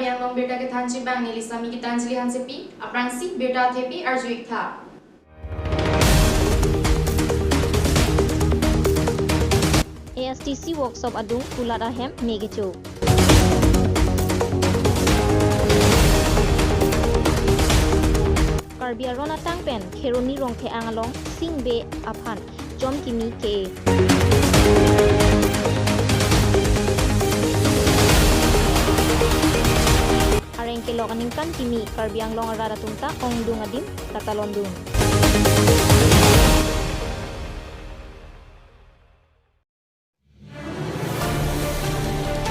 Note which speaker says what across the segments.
Speaker 1: Karbiang long beta ke thanchi bang ni Islami ki tanjli hansepi aprangsi beta thepi arjuik tha.
Speaker 2: ASTC workshop adung pulat ahem megecho. Karbia rona tangpen kheroni rong the angalong singbe aphan jom kimi ke. Areng ke lokaning kan kimi karbiang long arada tunta ong dung adim kata londung.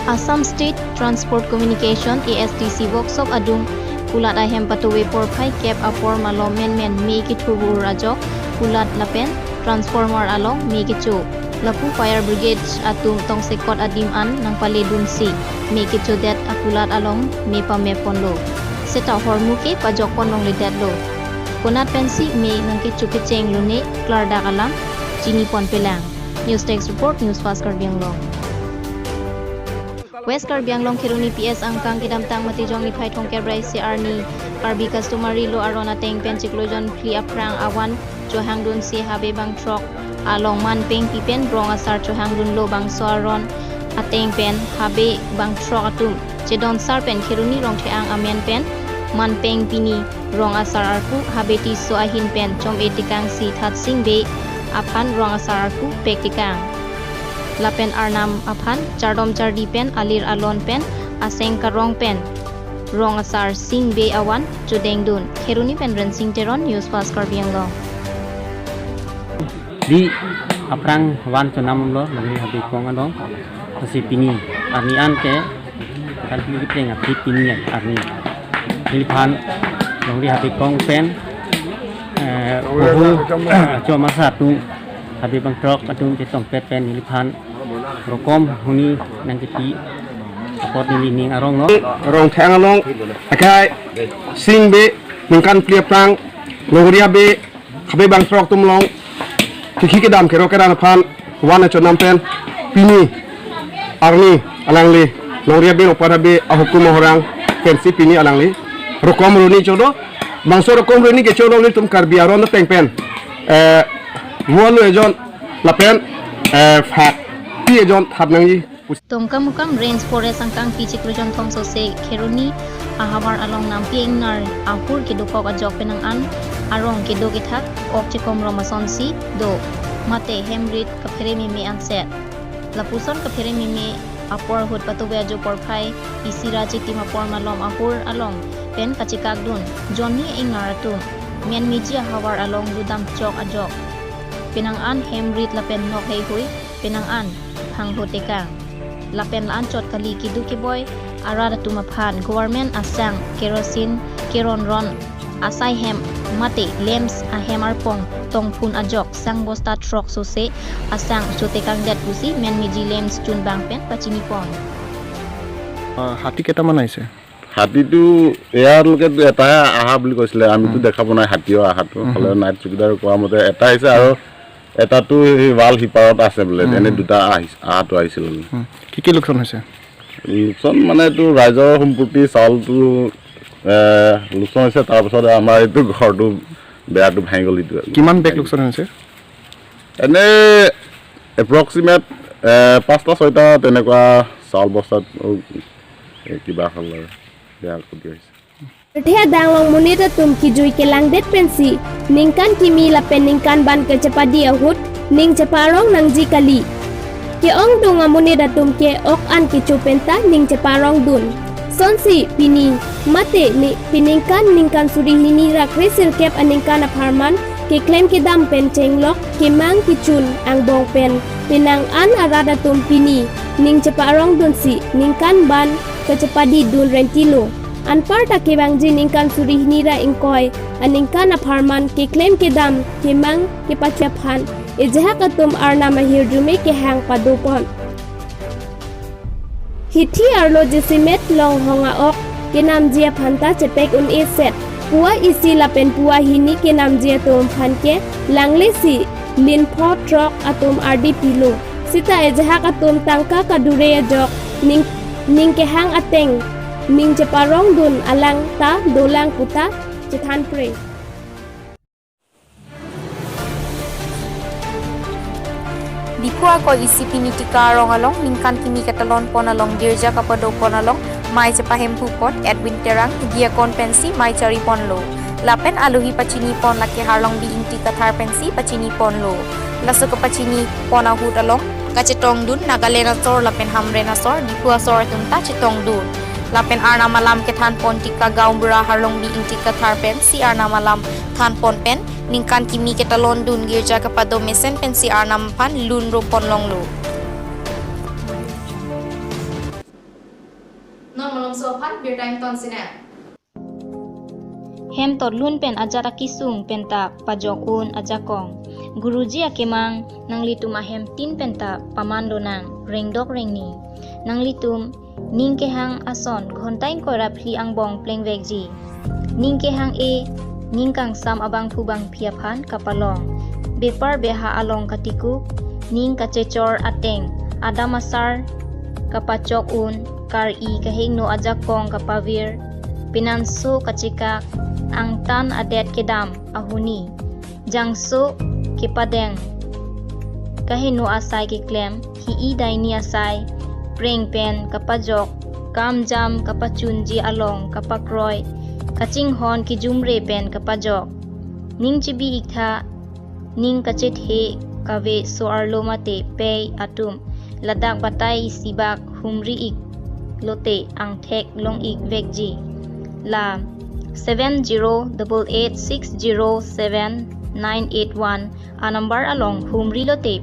Speaker 2: Assam State Transport Communication ASTC workshop adung pulat ahem patuwe porpai cap apor malo men meki thubu rajok pulat lapen transformer along meki chu lapu fire brigade atum tong sekot adim an nang pale dunsi meki chu that akulat along mepa meponlo seta hormuke pajok ponong lidat lo konat pensi me nang ke chu ke cheng lune klarda kalam chini pon pelang news text report news fast Karbiang long West Karbiang long Kiruni PS angkang kidam tang mati jong ni phai thong kebrai CR ni Karbi customary lo arona teng pen ciklojon pli aprang awan johang dun si habe bang trok along man peng pipen brong asar johang dun lo bang soaron ateng pen habe bang trok atum jedon sar pen Kiruni rong theang amen pen man peng pini rong asar arku habe ti so ahin pen chom etikang si that sing be aphan rong asar arku pektikang lapen arnam aphan chardom chardi pen alir alon pen aseng karong pen rong asar sing be awan jodeng dun kheruni pen ren sing teron news fast Karbiang long
Speaker 3: di aprang wan chonam lo lagi habi kong adong si pini arni an ke kan pini teng api pini arni niliphan long di habi kong pen cuma satu habi bang trok atung jetong pet pen niliphan rokom huni nang kiti apot ni ning arong no
Speaker 4: rong thang along akai sing be ningkan pliap prang loria be khabe bang trok tum long kiki ke dam kero keran phan wana chonam pen pini arni alangli loria be opara be ahukum orang pensi pini alangli rokom roni chodo bangso rokom roni ke chodo ni tum Karbiang ron teng pen wolo ejon lapen fat ejon thabnangi
Speaker 2: tongkam mukam range forest angkang pi ciklojon thong so se kheruni ahawar along nam pieng nar ahur ke dukok ajok penang an arong ke do ke thak ok chikom romason si do mate hemrit kaphere me an set lapuson kaphere me apor hot patuwe ajo porphai isira chiti mapor malom ahur along pen kachikak dun jonni ingar tu men miji ahawar along dudam chok ajok penang an hemrit lapen nok hei hui penang an hang hoteka lapen laan chot kali kidu ki boy arada tumaphan government asang kerosene keron ron asai hem mate lems a hemar pong tongphun ajok sang bosta truck so se asang chotekang dat pusi men miji lems chun bang pen pachini pon
Speaker 4: হাতী কেইটামান আহিছে
Speaker 5: হাতীটো এয়াৰলৈকে এটা আহা বুলি কৈছিলে আমিতো দেখা পোৱা নাই হাতীও আহাটো হ'লে নাইট চুকিদাৰ কোৱা মতে এটা আহিছে আৰু এটাটো ৱাল হিপাৰত আছে বোলে এনে দুটা আহাটো আহিছিল
Speaker 4: কি লোকচান হৈছে
Speaker 5: লোকচান মানে এইটো ৰাইজৰ সম্পত্তি চাউলটো লোকচান হৈছে তাৰপিছত আমাৰ এইটো ঘৰটো বেয়াটো ভাঙি গ'ল এইটো
Speaker 4: কিমান বেগ লোকচান হৈছে
Speaker 5: এনে এপ্ৰক্সিমেট 5টা 6টা তেনেকুৱা চাউল বস্তাত kiba khalar ya kudiais
Speaker 6: Thea danglong munita tum ki jui ke langdet pensi ningkan kimi la peningkan ban ke cepadi ahut ning ceparong nang jikali ke ong dunga munita tum ke ok an ki chupenta ning ceparong dun sonsi pini mate ni piningkan ningkan suri hini ra krisil kep aningkan aparman ke claim ke dam pen chenglok ke mang ki chun ang bong pen pinang an arada tum pini ning ceparong dun si ningkan ban kecepadi dun rentilo anpar ta ke bangji ningkan suri hinira ingkoi aningkan aparman ke claim ke dam ke mang ke pachaphan ejaha katum arna mahir jume ke hang padupon hithi arlo jesimet long honga ok ke nam jia phanta chepek un e set puwa isi lapen puwa hini ke nam jia tom phan ke langle si lin pho truck atom rd pilo sita ejaha katum tangka kadure jok ning ke hang ateng ning ceparong dun alang ta dolang puta cetan pre.
Speaker 7: Dipua ko isipini tika rong along ningkan kimi katalon pon along dirja kapado pon along mai cepahem pupot Edwin Terang dia konpensi mai cari pon lo lapen aluhi pacini pon laki harlong di inti kathar pensi pacini pon lo laso ke pacini pon ahut along kacetong dun nagalena sor lapen hamrena sor dipua sor tunta cetong dun lapen arna malam ke than pon tika gaumbra harlong di inti kathar pensi arna malam than pon pen ningkan kimi ketalon dun girja kapado mesen pensi arnam pan lun ro pon long lo
Speaker 1: non malom sopan bir time ton sina
Speaker 2: Hem tot lun pen ajara kisung penta pajokun ajakong. Guruji akemang nang litum ahem tin penta pamando nang rengdok rengni. Nang litum ningkehang ason ghontain korap li angbong pleng vegji. Ningkehang ningkang sam abang pubang piaphan kapalong. Bepar beha along katiku ning kacecor ateng adamasar kapacok un kar kahing no ajakong kapavir pinanso kacikak ang tan adet kedam ahuni jangso kipadeng kahino asai kiklem hi daini asai preng pen kapajok kam jam kapachunji along kapakroy kaching hon ki jumre pen kapajok ning chibi ikha ning kachet he kave so arlo mate pay atum ladak batai sibak humri ik lote ang thek long ik vekji la 7088607981 a number along humri lote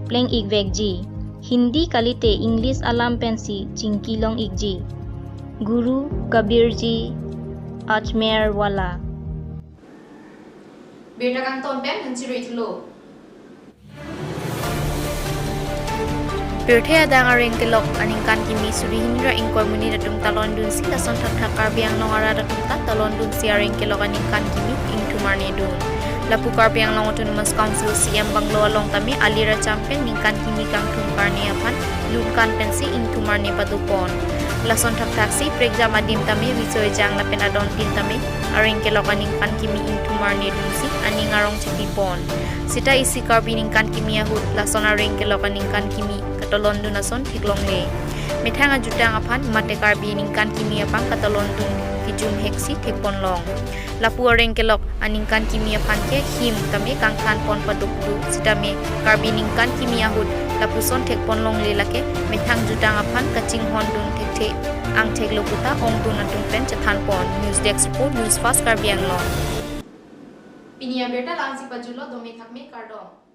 Speaker 2: pleng ik vekji Hindi kalite English alam pensi chingki long ikji Guru Kabirji Ajmer wala
Speaker 1: Beta kang ton pen hanciro itlo.
Speaker 7: Birthday adang aring kelok aningkan kimi suri hindra ingkor muni datum talon dun si lason thakar biang long ara datum ta talon dun si aring kelok aningkan kimi ing tumarne dun lapu kar biang long autonomous council siam banglo along tami alira champion ningkan kimi kang tumkarne apan lunkan pensi ing tumarne padupon lason taksi pregja madim tami wisoy jang lapen adon tin tami aring kelok aningkan kimi ing tumarne dun si aning arong chipipon sita isi kar biningkan kimi ahut lason aring kelok aningkan kimi London ason thiklong le mithanga jutang apan mate karbi ningkan kimi apang kata London kijum heksi thekpon long lapu areng kelok aningkan kimi apan ke him tame kangkhan pon padukdu sitame karbi ningkan kimi ahut lapu son thekpon long le lake mithang jutang apan kaching hondun thekte ang theklokuta ongdun atung pen chathan pon news desk report news fast karbi ang long
Speaker 1: Pinia beta langsi pajulo domi thakme kardom